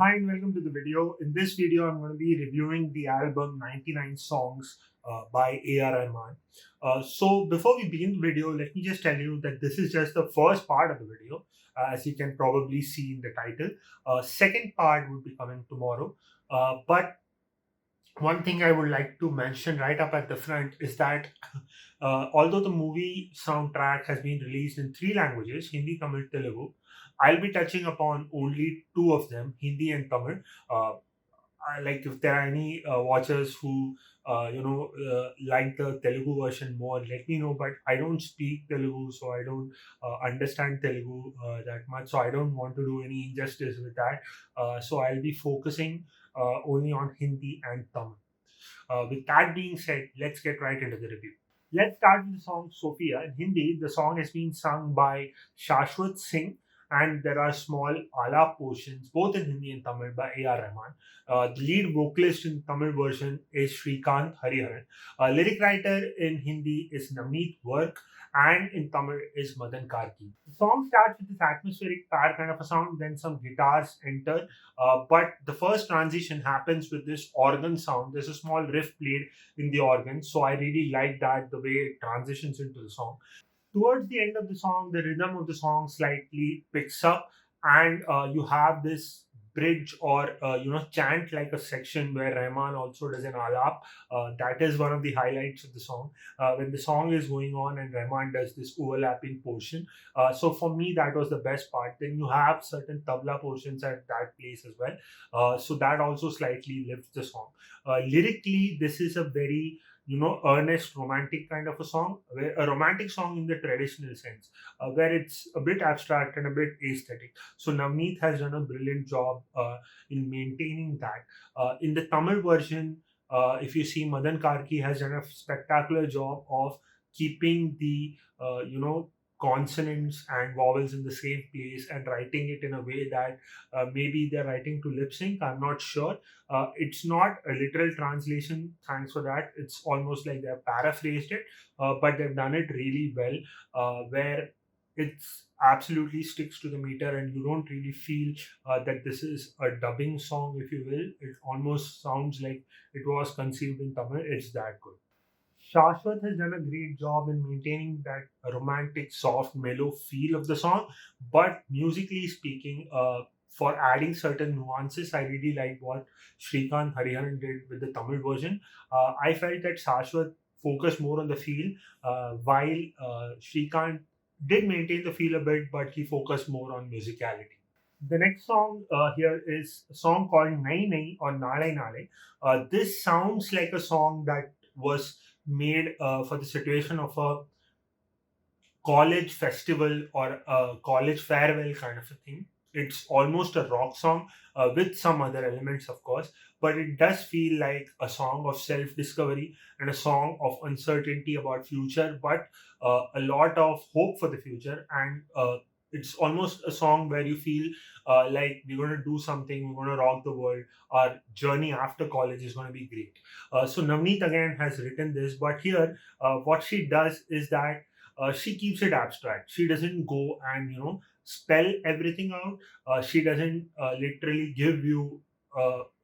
Hi and welcome to the video. In this video, I'm going to be reviewing the album 99 Songs by A.R. Rahman. So before we begin the video, let me just tell you that this is just the first part of the video, as you can probably see in the title. Second part will be coming tomorrow. But one thing I would like to mention right up at the front is that although the movie soundtrack has been released in three languages, Hindi, Tamil, Telugu, I'll be touching upon only two of them, Hindi and Tamil. Uh, like if there are any watchers who like the Telugu version more, let me know. But I don't speak Telugu, so I don't understand Telugu that much. So I don't want to do any injustice with that. So I'll be focusing only on Hindi and Tamil. With that being said, let's get right into the review. Let's start with the song Sofia. In Hindi, the song has been sung by Shashwat Singh, and there are small alap portions, both in Hindi and Tamil, by A.R. Rahman. The lead vocalist in Tamil version is Shrikant Hariharan. Lyric writer in Hindi is Navneet Work, and in Tamil is Madan Karki. The song starts with this atmospheric car kind of a sound, then some guitars enter, but the first transition happens with this organ sound. There's a small riff played in the organ, so I really like that the way it transitions into the song. Towards the end of the song, the rhythm of the song slightly picks up, and you have this bridge or chant like a section where Rahman also does an alap. That is one of the highlights of the song when the song is going on and Rahman does this overlapping portion. So for me, that was the best part. Then you have certain tabla portions at that place as well. So that also slightly lifts the song. Lyrically, this is a very earnest romantic kind of a song, a romantic song in the traditional sense, where it's a bit abstract and a bit aesthetic. So Navneet has done a brilliant job in maintaining that. In the Tamil version, if you see, Madan Karki has done a spectacular job of keeping the consonants and vowels in the same place and writing it in a way that maybe they're writing to lip sync. I'm not sure. It's not a literal translation, thanks for that. It's almost like they've paraphrased it, but they've done it really well, where it's absolutely sticks to the meter and you don't really feel that this is a dubbing song, if you will. It almost sounds like it was conceived in Tamil. It's that good. Shashwat has done a great job in maintaining that romantic, soft, mellow feel of the song. But musically speaking, for adding certain nuances, I really like what Shrikant Hariharan did with the Tamil version. I felt that Shashwat focused more on the feel, while Shrikant did maintain the feel a bit, but he focused more on musicality. The next song here is a song called Nayi or Naalai Naalai. This sounds like a song that was made for the situation of a college festival or a college farewell kind of a thing. It's almost a rock song with some other elements, of course, but it does feel like a song of self discovery and a song of uncertainty about future, but a lot of hope for the future. And it's almost a song where you feel like we're going to do something, we're going to rock the world. Our journey after college is going to be great. So Navneet again has written this, but here what she does is that she keeps it abstract. She doesn't go and spell everything out. She doesn't literally give you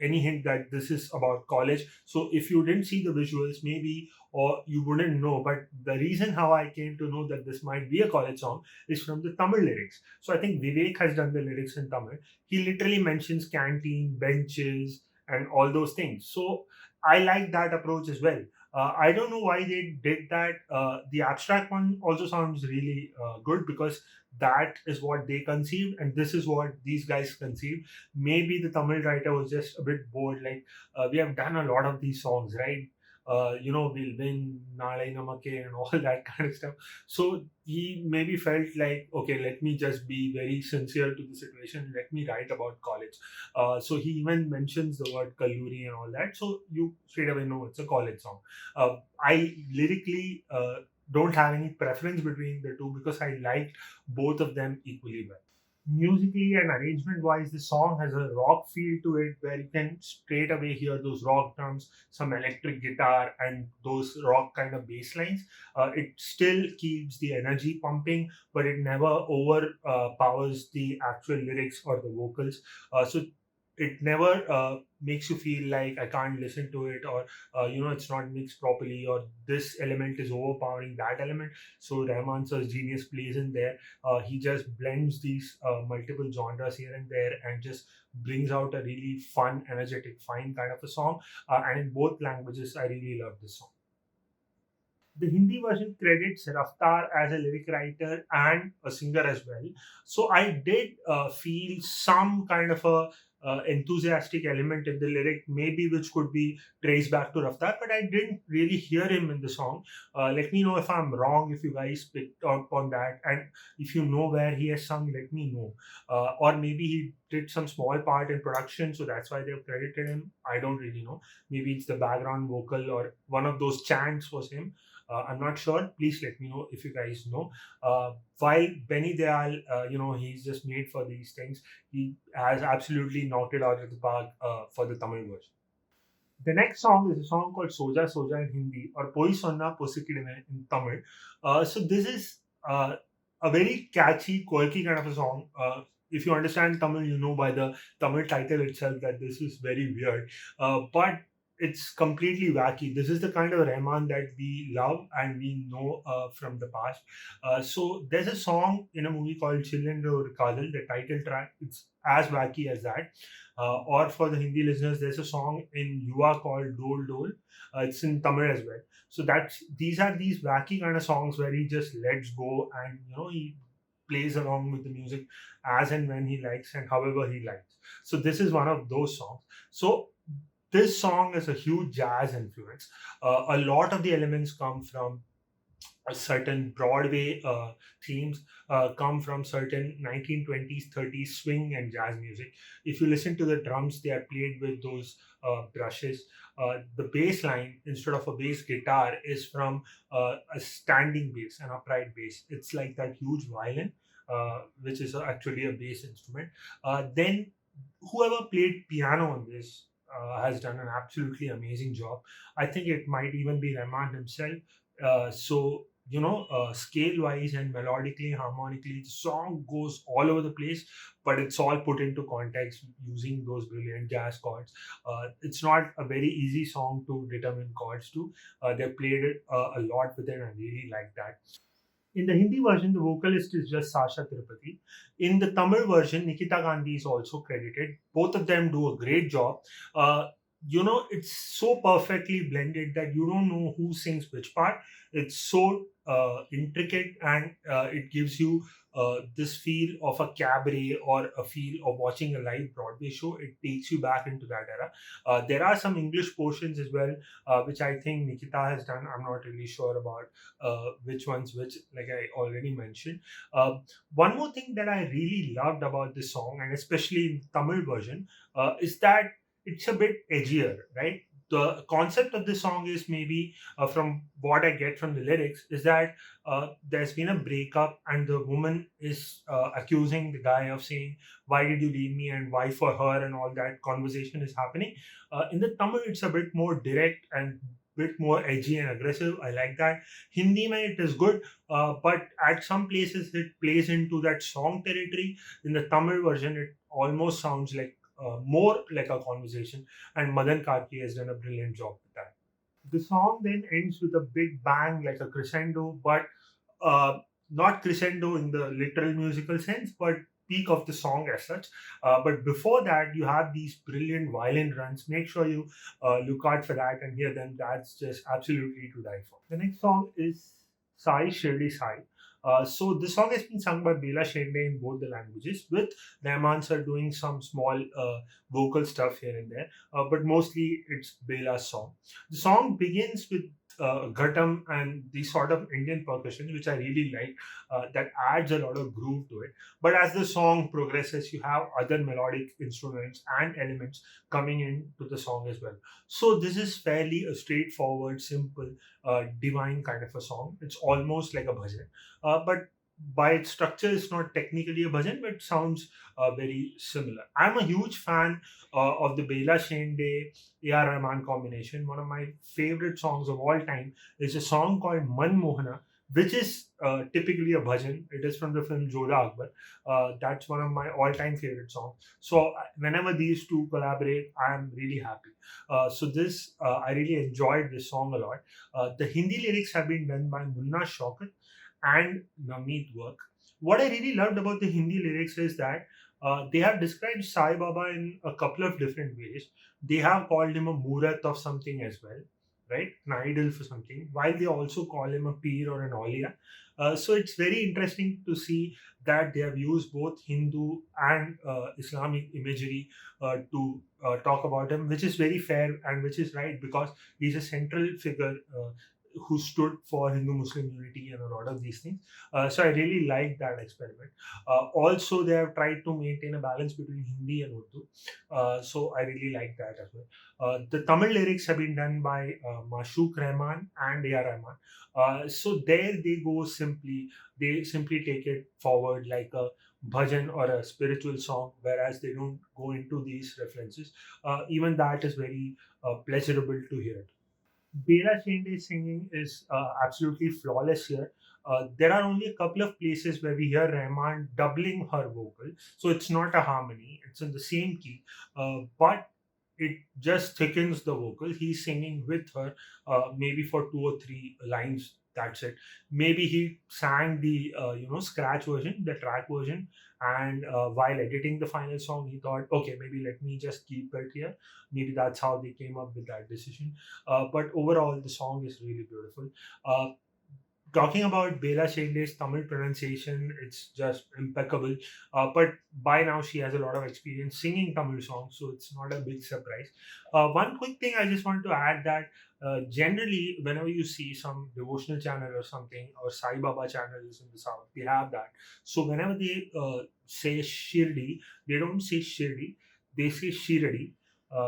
any hint that this is about college. So if you didn't see the visuals, maybe or you wouldn't know. But the reason how I came to know that this might be a college song is from the Tamil lyrics. So I think Vivek has done the lyrics in Tamil. He literally mentions canteen, benches, and all those things. So I like that approach as well. I don't know why they did that. The abstract one also sounds really good because that is what they conceived, and this is what these guys conceived. Maybe the Tamil writer was just a bit bored. Like we have done a lot of these songs, right? We'll win, Naalai Namake, and all that kind of stuff. So he maybe felt like, okay, let me just be very sincere to the situation. Let me write about college. So he even mentions the word Kalluri and all that. So you straight away know it's a college song. I lyrically don't have any preference between the two because I liked both of them equally well. Musically and arrangement wise, the song has a rock feel to it where you can straight away hear those rock drums, some electric guitar, and those rock kind of bass lines. It still keeps the energy pumping, but it never overpowers the actual lyrics or the vocals. So it never makes you feel like I can't listen to it, or it's not mixed properly, or this element is overpowering that element. So Rahman sir's genius plays in there. He just blends these multiple genres here and there and just brings out a really fun, energetic, fine kind of a song. And in both languages, I really love this song. The Hindi version credits Raftar as a lyric writer and a singer as well. So I did feel some kind of a enthusiastic element in the lyric, maybe which could be traced back to Raftar, but I didn't really hear him in the song. Let me know if I'm wrong, if you guys picked up on that, and if you know where he has sung, let me know. Or maybe he did some small part in production, so that's why they've credited him. I don't really know. Maybe it's the background vocal or one of those chants was him. I'm not sure. Please let me know if you guys know. While Benny Dayal, he's just made for these things. He has absolutely knocked it out of the park for the Tamil version. The next song is a song called Soja Soja in Hindi or Poyisonna posikiduven in Tamil. So this is a very catchy, quirky kind of a song. If you understand Tamil, you know by the Tamil title itself that this is very weird. But it's completely wacky. This is the kind of Rahman that we love and we know from the past. So there's a song in a movie called Chillin' or Kadal, the title track. It's as wacky as that. Or for the Hindi listeners, there's a song in Yuva called Dol Dol. It's in Tamil as well. So these are these wacky kind of songs where he just lets go and he plays along with the music as and when he likes and however he likes. So this is one of those songs. So this song is a huge jazz influence. A lot of the elements come from a certain Broadway themes, come from certain 1920s, 30s swing and jazz music. If you listen to the drums, they are played with those brushes. The bass line, instead of a bass guitar, is from a standing bass, an upright bass. It's like that huge violin, which is actually a bass instrument. Then, whoever played piano on this has done an absolutely amazing job. I think it might even be Rahman himself. Scale wise and melodically, harmonically, the song goes all over the place, but it's all put into context using those brilliant jazz chords. It's not a very easy song to determine chords to. They played it a lot with it. I really like that. In the Hindi version, the vocalist is just Sasha Tirupati. In the Tamil version, Nikita Gandhi is also credited. Both of them do a great job. It's so perfectly blended that you don't know who sings which part. It's so intricate, and it gives you this feel of a cabaret or a feel of watching a live Broadway show. It takes you back into that era. There are some English portions as well, which I think Nikita has done. I'm not really sure about which ones which, like I already mentioned. One more thing that I really loved about this song, and especially in Tamil version, is that it's a bit edgier, right? The concept of the song is maybe, from what I get from the lyrics, is that there's been a breakup and the woman is accusing the guy of saying, "Why did you leave me?" and "Why for her?" and all that conversation is happening. In the Tamil, it's a bit more direct and bit more edgy and aggressive. I like that. Hindi mein it is good, but at some places it plays into that song territory. In the Tamil version, it almost sounds like more like a conversation, and Madan Karki has done a brilliant job with that. The song then ends with a big bang, like a crescendo, but not crescendo in the literal musical sense, but peak of the song as such. But before that, you have these brilliant violin runs. Make sure you look out for that and hear them. That's just absolutely to die for. The next song is Sai Shirdi Sai. So the song has been sung by Bela Shende in both the languages, with Rahman sir doing some small vocal stuff here and there, but mostly it's Bela's song. The song begins with ghatam and these sort of Indian percussions, which I really like. That adds a lot of groove to it. But as the song progresses, you have other melodic instruments and elements coming into the song as well. So this is fairly a straightforward, simple, divine kind of a song. It's almost like a bhajan, but by its structure, it's not technically a bhajan, but it sounds very similar. I'm a huge fan of the Bela Shende A.R. Rahman combination. One of my favorite songs of all time is a song called Man Mohana, which is typically a bhajan. It is from the film Joda Akbar. That's one of my all-time favorite songs. So whenever these two collaborate, I am really happy. I really enjoyed this song a lot. The Hindi lyrics have been done by Munna Shaukat and Navneet Work. What I really loved about the Hindi lyrics is that they have described Sai Baba in a couple of different ways. They have called him a Murat of something as well, right? An idol for something, while they also call him a Peer or an Aulia. So it's very interesting to see that they have used both Hindu and Islamic imagery to talk about him, which is very fair and which is right because he's a central figure who stood for Hindu Muslim unity and a lot of these things. So I really like that experiment. Also, they have tried to maintain a balance between Hindi and Urdu. So I really like that as well. The Tamil lyrics have been done by Mashook Rahman and A.R. Rahman. So there they simply take it forward like a bhajan or a spiritual song, whereas they don't go into these references. Even that is very pleasurable to hear. Bela Shende's singing is absolutely flawless here. There are only a couple of places where we hear Rahman doubling her vocal, so it's not a harmony, it's in the same key, but it just thickens the vocal. He's singing with her, maybe for two or three lines. That's it. Maybe he sang the scratch version, the track version, and while editing the final song, he thought, okay, maybe let me just keep it here. Maybe that's how they came up with that decision. But overall, the song is really beautiful. Uh, Talking about Bela Shende's Tamil pronunciation, it's just impeccable. But by now, she has a lot of experience singing Tamil songs, so it's not a big surprise. One quick thing I just want to add that generally, whenever you see some devotional channel or something, or Sai Baba channels in the South, they have that. So whenever they say Shirdi, they don't say Shirdi, they say Shiradi.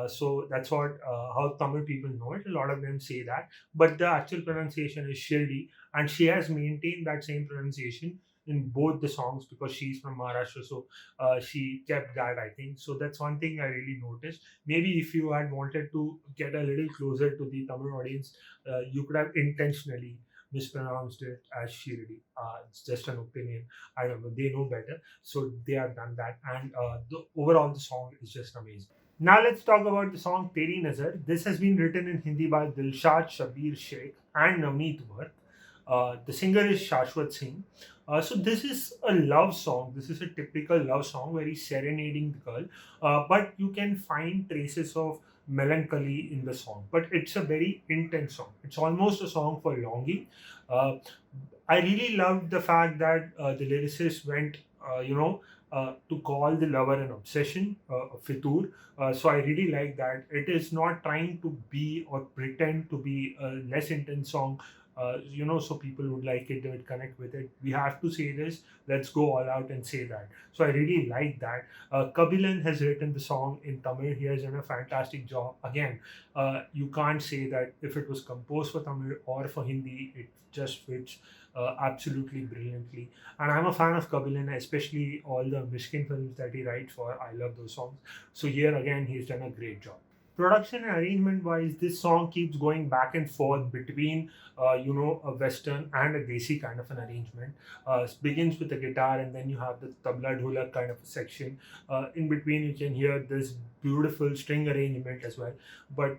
So that's what how Tamil people know it. A lot of them say that, but the actual pronunciation is Shirdi, and she has maintained that same pronunciation in both the songs because she's from Maharashtra, so she kept that, I think. So that's one thing I really noticed. Maybe if you had wanted to get a little closer to the Tamil audience, you could have intentionally mispronounced it as Shirdi. It's just an opinion. I don't know. They know better, so they have done that, and overall the song is just amazing. Now let's talk about the song Teri Nazar. This has been written in Hindi by Dilshad Shabir Sheikh and Navneet Work. The singer is Shashwat Singh. So this is a love song. This is a typical love song where he's serenading the girl. But you can find traces of melancholy in the song. But it's a very intense song. It's almost a song for longing. Uh, I really loved the fact that the lyricist went, to call the lover an obsession, a fitur. So I really like that. It is not trying to be or pretend to be a less intense song, so people would like it, they would connect with it. We have to say this. Let's go all out and say that. So I really like that. Kabilan has written the song in Tamil. He has done a fantastic job. Again, you can't say that if it was composed for Tamil or for Hindi, it just fits absolutely brilliantly. And I'm a fan of Kabilan, especially all the Mishkin films that he writes for. I love those songs. So here again, he's done a great job. Production and arrangement wise, this song keeps going back and forth between a western and a desi kind of an arrangement. It begins with the guitar and then you have the tabla dholak kind of a section. In between you can hear this beautiful string arrangement as well. But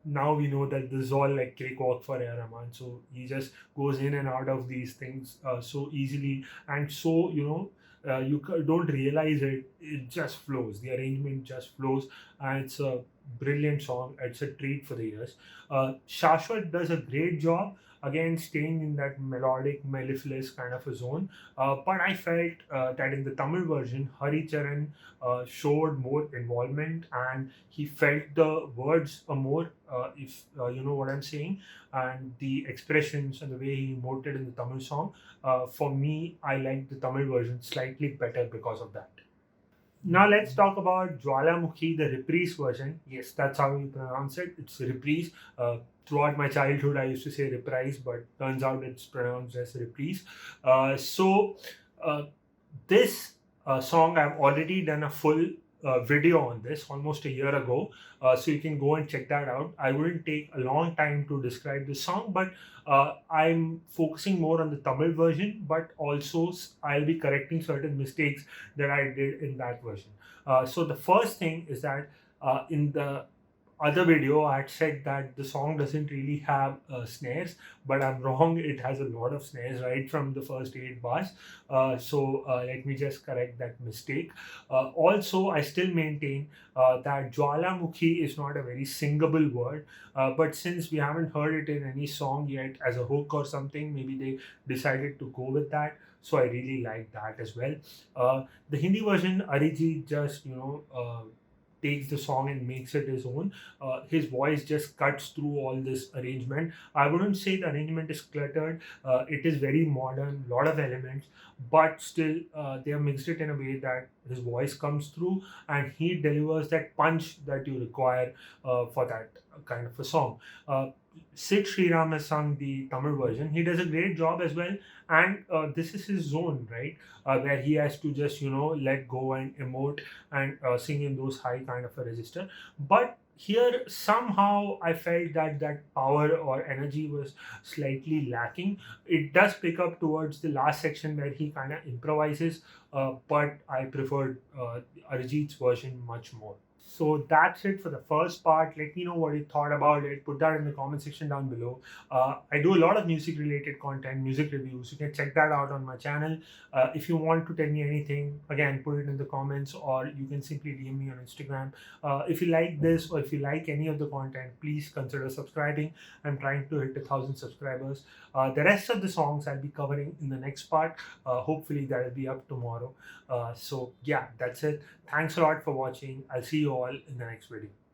now we know that this is all like cakewalk for A.R. Rahman, so he just goes in and out of these things so easily, and so don't realize it. It just flows. The arrangement just flows, and it's a brilliant song. It's a treat for the ears. Shashwat does a great job. Again, staying in that melodic, mellifluous kind of a zone. But I felt that in the Tamil version, Hari Charan showed more involvement and he felt the words more, if you know what I'm saying, and the expressions and the way he emoted in the Tamil song. For me, I like the Tamil version slightly better because of that. Now let's talk about Jwalamukhi, the reprise version. Yes, that's how you pronounce it. It's reprise. Throughout my childhood, I used to say reprise, but turns out it's pronounced as reprise. So uh, this song, I've already done a full video on this almost a year ago, so you can go and check that out. I wouldn't take a long time to describe the song, but I'm focusing more on the Tamil version, but also I'll be correcting certain mistakes that I did in that version. So the first thing is that in the other video I had said that the song doesn't really have snares, but I'm wrong. It has a lot of snares right from the first 8 bars. So let me just correct that mistake. Also, I still maintain that Jwalamukhi is not a very singable word, but since we haven't heard it in any song yet as a hook or something, maybe they decided to go with that. So I really like that as well. The Hindi version, Arijit just takes the song and makes it his own. His voice just cuts through all this arrangement. I wouldn't say the arrangement is cluttered. It is very modern, lot of elements, but still they have mixed it in a way that his voice comes through and he delivers that punch that you require for that kind of a song. Sid Sriram has sung the Tamil version. He does a great job as well, and this is his zone, right? Where he has to just let go and emote and sing in those high kind of a register. But here somehow I felt that that power or energy was slightly lacking. It does pick up towards the last section where he kind of improvises, but I preferred Arijit's version much more. So that's it for the first part. Let me know what you thought about it. Put that in the comment section down below. I do a lot of music related content, music reviews. You can check that out on my channel. If you want to tell me anything, again, put it in the comments, or you can simply DM me on Instagram. If you like this or if you like any of the content, please consider subscribing. I'm trying to hit 1,000 subscribers. The rest of the songs I'll be covering in the next part. Hopefully that'll be up tomorrow. So yeah, that's it. Thanks a lot for watching. I'll see you all in the next video.